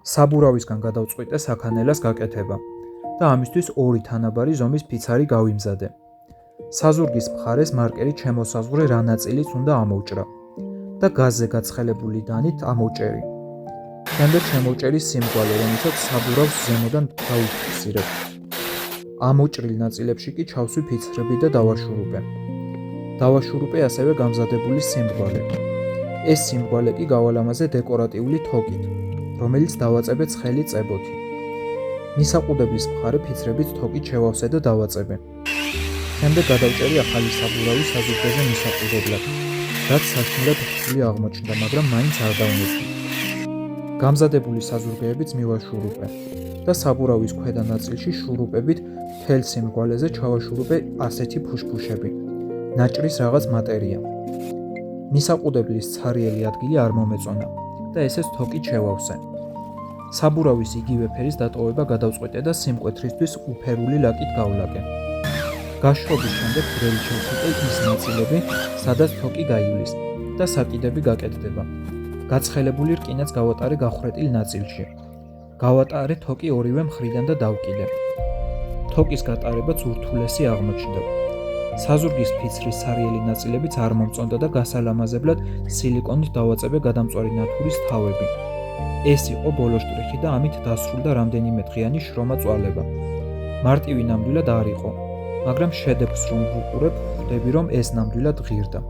საბურავისგან გადავწყვიტე საქანელას გაკეთება და ამისთვის 2 თანაბარი ზომის ფიცარი გავიმზადე. საზურგის მხარეს მარკერით შემოსაზღვრე რა ნაწილიც უნდა ამოვჭრა და გაზზე გაცხელებული დანით ამოვჭერი. შემდეგ შემოვჭერი სიმრგვალე, რომელსაც საბურავს ზემოდან დავიფიქსირებ. ამოჭრილ ნაწილებში კი ჩავსვი ფიცრები და დავაშურუპე. დავაშურუპე ასევე გამზადებული სიმრგვალე. ეს სიმრგვალე კი გავალამაზე დეკორატიული თოკით, რომელიც დავაწებე ცხელი წებოთი. მისაყუდების მხარე ფიცრებით თოკით შევავსე და დავაწებე. შემდეგ გადავჭერი ახალი საბურავი საზურგეზე მისაყუდებლად, რაც საშინლად რთული აღმოჩნდა, მაგრამ მაინც არ დაუნებდი. გამზადებული საზურგეებიც მივაშურუპე და საბურავის ქვედა ნაწილში შურუპებით მთელ სიმრგვალეზე ჩავაშურუპე ასეთი ფუშფუშები, ნაჭრის რაღაც მატერია. მისაყუდებლის ცარიელი ადგილი არ მომეწონა და ესეც თოკით შევავსე. საბურავის იგივე ფერის დატოვება გადავწყვიტე და სიმკვეთრისთვის უფერული ლაკით გავლაკე. გაშრობის შემდეგ ბრელი შევხუტე ის ნაწილები, სადაც თოკი გაივლის და საკიდები გაკეთდება. გაცხელებული რკინაც გავატარე გახრეტილ ნაწილში. გავატარე თოკი ორივე მხრიდან და დავკიდე. თოკის გატარებაც ურთულესი აღმოჩნდა. საზურგის ფიცრის ცარიელი ნაწილებიც არ მომწონდა და გასალამაზებლად სილიკონით დავაწებე გადამწვარი ნათურის თავები. ეს იყო ბოლო შტრიხი და ამით დასრულდა რამდენიმე დღიანი შრომა წვალება. მარტივი ნამდვილად არ იყო, მაგრამ შედევრს რომ ვუყურებ, ხვდები რომ ეს ნამდვილად ღირდა.